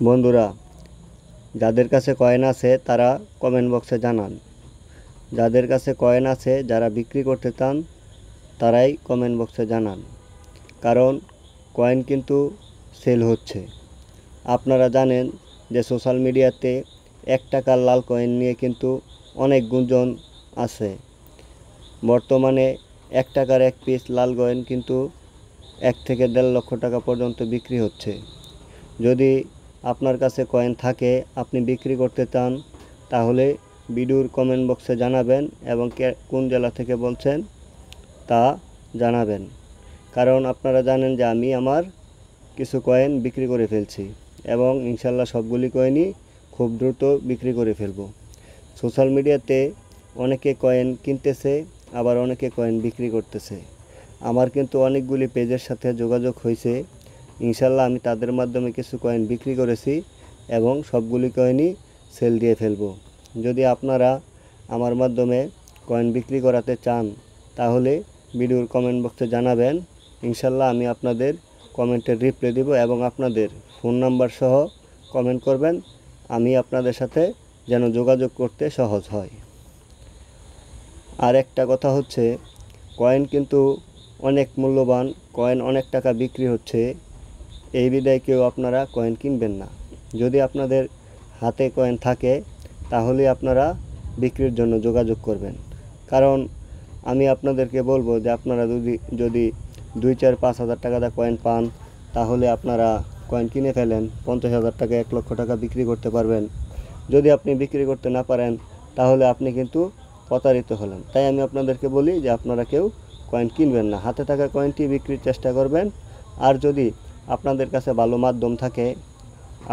বন্ধুরা, যাদের কাছে কয়েন আছে তারা কমেন্ট বক্সে জানান। যাদের কাছে কয়েন আছে, যারা বিক্রি করতে চান তারাই কমেন্ট বক্সে জানান। কারণ কয়েন কিন্তু সেল হচ্ছে। আপনারা জানেন যে সোশ্যাল মিডিয়াতে 1 টাকার লাল কয়েন নিয়ে কিন্তু অনেক গুঞ্জন আছে। বর্তমানে 1 টাকার 1 পিস লাল কয়েন কিন্তু 1 থেকে 1.5 লক্ষ টাকা পর্যন্ত বিক্রি হচ্ছে। যদি আপনার কাছে কয়েন থাকে, আপনি বিক্রি করতে চান, তাহলে ভিডিওর কমেন্ট বক্সে জানাবেন এবং কোন জেলা থেকে বলছেন তা জানাবেন। কারণ আপনারা জানেন যে আমি আমার কিছু কয়েন বিক্রি করে ফেলছি এবং ইনশাল্লাহ সবগুলি কয়েনই খুব দ্রুত বিক্রি করে ফেলব। সোশ্যাল মিডিয়াতে অনেকে কয়েন কিনতেছে, আবার অনেকে কয়েন বিক্রি করতেছে। আমার কিন্তু অনেকগুলি পেজের সাথে যোগাযোগ হয়েছে। ইনশাল্লাহ আমি তাদের মাধ্যমে কিছু কয়েন বিক্রি করেছি এবং সবগুলি কয়েনই সেল দিয়ে ফেলব। যদি আপনারা আমার মাধ্যমে কয়েন বিক্রি করাতে চান, তাহলে ভিডিওর কমেন্ট বক্সে জানাবেন। ইনশাল্লাহ আমি আপনাদের কমেন্টের রিপ্লাই দেব এবং আপনাদের ফোন নাম্বার সহ কমেন্ট করবেন। আমি আপনাদের সাথে যেন যোগাযোগ করতে সহজ হয়। আর একটা কথা হচ্ছে, কয়েন কিন্তু অনেক মূল্যবান, কয়েন অনেক টাকা বিক্রি হচ্ছে। এই বিধায় কেউ আপনারা কয়েন কিনবেন না। যদি আপনাদের হাতে কয়েন থাকে, তাহলে আপনারা বিক্রির জন্য যোগাযোগ করবেন। কারণ আমি আপনাদেরকে বলবো যে আপনারা যদি 2, 4, 5 হাজার টাকা দিয়ে কয়েন পান, তাহলে আপনারা কয়েন কিনে ফেলেন। 50,000 টাকা 1 লক্ষ টাকা বিক্রি করতে পারবেন। যদি আপনি বিক্রি করতে না পারেন, তাহলে আপনি কিন্তু প্রতারিত হলেন। তাই আমি আপনাদেরকে বলি যে আপনারা কেউ কয়েন কিনবেন না, হাতে থাকা কয়েনটি বিক্রির চেষ্টা করবেন। আর যদি আপনাদের কাছে ভালো মাধ্যম থাকে,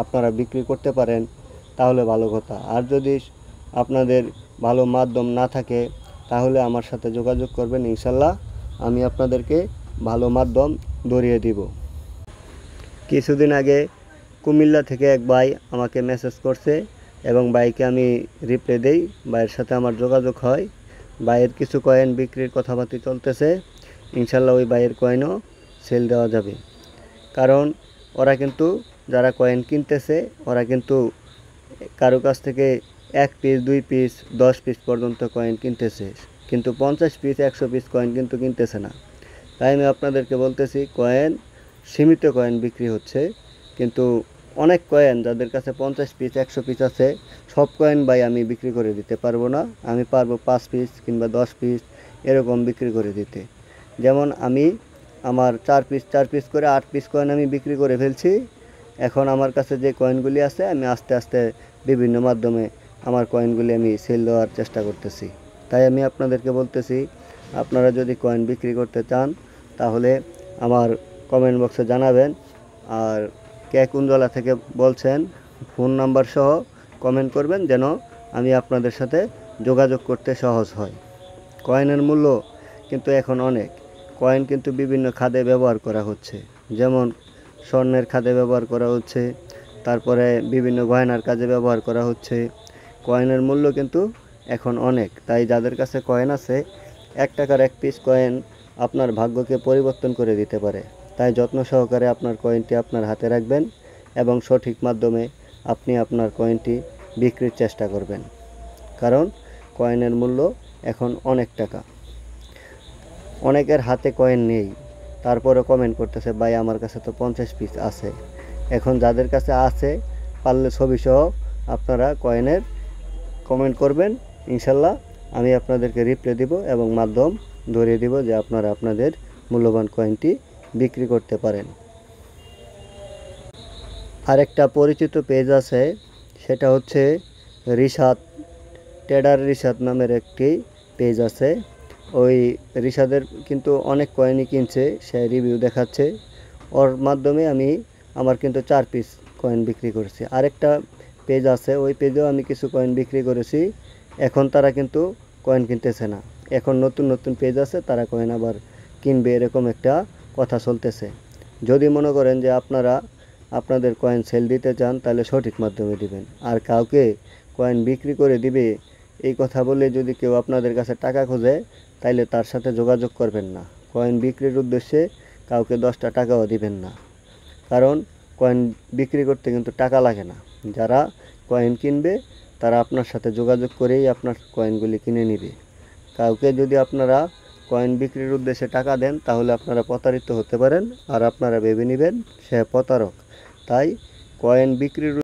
আপনারা বিক্রি করতে পারেন, তাহলে ভালো কথা। আর যদি আপনাদের ভালো মাধ্যম না থাকে, তাহলে আমার সাথে যোগাযোগ করবেন। ইনশাল্লাহ আমি আপনাদেরকে ভালো মাধ্যম ধরিয়ে দিব। কিছুদিন আগে কুমিল্লা থেকে এক ভাই আমাকে মেসেজ করছে এবং ভাইকে আমি রিপ্লাই দেই। ভাইয়ের সাথে আমার যোগাযোগ হয়। ভাইয়ের কিছু কয়েন বিক্রির কথাবার্তা চলতেছে। ইনশাল্লাহ ওই ভাইয়ের কয়েনও সেল দেওয়া যাবে। কারণ ওরা কিন্তু, যারা কয়েন কিনতেছে, ওরা কিন্তু কারো কাছ থেকে 1 পিস, 2 পিস, 10 পিস পর্যন্ত কয়েন কিনতেছে, কিন্তু 50 পিস, 100 পিস কয়েন কিন্তু কিনতেছে না। তাই আমি আপনাদেরকে বলতেছি, কয়েন সীমিত কয়েন বিক্রি হচ্ছে, কিন্তু অনেক কয়েন যাদের কাছে 50 পিস, 100 পিস আছে, সব কয়েন ভাই আমি বিক্রি করে দিতে পারবো না। আমি পারবো 5 পিস কিংবা 10 পিস এরকম বিক্রি করে দিতে। যেমন আমি আমার 4 পিস করে 8 পিস কয়েন আমি বিক্রি করে ফেলছি। এখন আমার কাছে যে কয়েনগুলি আছে, আমি আস্তে আস্তে বিভিন্ন মাধ্যমে আমার কয়েনগুলি আমি সেল দেওয়ার চেষ্টা করতেছি। তাই আমি আপনাদেরকে বলতেছি, আপনারা যদি কয়েন বিক্রি করতে চান, তাহলে আমার কমেন্ট বক্সে জানাবেন। আর কে কোন জেলা থেকে বলছেন, ফোন নাম্বার সহ কমেন্ট করবেন, যেন আমি আপনাদের সাথে যোগাযোগ করতে সহজ হয়। কয়েনের মূল্য কিন্তু এখন অনেক। কয়েন কিন্তু বিভিন্ন খাতে ব্যবহার করা হচ্ছে। যেমন স্বর্ণের খাতে ব্যবহার করা হচ্ছে, তারপরে বিভিন্ন গয়নার কাজে ব্যবহার করা হচ্ছে। কয়েনের মূল্য কিন্তু এখন অনেক। তাই যাদের কাছে কয়েন আছে, 1 টাকার 1 পিস কয়েন আপনার ভাগ্যকে পরিবর্তন করে দিতে পারে। তাই যত্ন সহকারে আপনার কয়েনটি আপনার হাতে রাখবেন এবং সঠিক মাধ্যমে আপনি আপনার কয়েনটি বিক্রির চেষ্টা করবেন। কারণ কয়েনের মূল্য এখন অনেক টাকা। অনেকের হাতে কয়েন নেই, তারপরে কমেন্ট করতেছে, ভাই আমার কাছে তো 50 পিস আছে। এখন যাদের কাছে আছে, পারলে ছবি সহ আপনারা কয়েনের কমেন্ট করবেন। ইনশাল্লাহ আমি আপনাদেরকে রিপ্লাই দিব এবং মাধ্যম ধরিয়ে দিব যে আপনারা আপনাদের মূল্যবান কয়েনটি বিক্রি করতে পারেন। আরেকটা পরিচিত পেজ আছে, সেটা হচ্ছে রিশাদ ট্রেডার। রিশাদ নামের একটি পেজ আছে। ওই রিশাদের কিন্তু অনেক কয়েনই কিনছে, সে রিভিউ দেখাচ্ছে। ওর মাধ্যমে আমি আমার কিন্তু 4 পিস কয়েন বিক্রি করেছি। আরেকটা পেজ আছে, ওই পেজেও আমি কিছু কয়েন বিক্রি করেছি। এখন তারা কিন্তু কয়েন কিনতেছে না। এখন নতুন নতুন পেজ আছে, তারা কয়েন আবার কিনবে, এরকম একটা কথা চলতেছে। যদি মনে করেন যে আপনারা আপনাদের কয়েন সেল দিতে চান, তাহলে সঠিক মাধ্যমে দিবেন। আর কাউকে কয়েন বিক্রি করে দিবে এই কথা বলে যদি কেউ আপনাদের কাছে টাকা খোঁজে, তাইলে তার সাথে যোগাযোগ করবেন না। কয়েন বিক্রির উদ্দেশ্যে কাউকে 10টা টাকাও দিবেন না। কারণ কয়েন বিক্রি করতে কিন্তু টাকা লাগে না। যারা কয়েন কিনবে তারা আপনার সাথে যোগাযোগ করেই আপনার কয়েনগুলি কিনে নেবে। কাউকে যদি আপনারা কয়েন বিক্রির উদ্দেশ্যে টাকা দেন তাহলে আপনারা প্রতারিত হতে পারেন, আর আপনারা ভেবে নেবেন সে প্রতারক। তাই কয়েন বিক্রির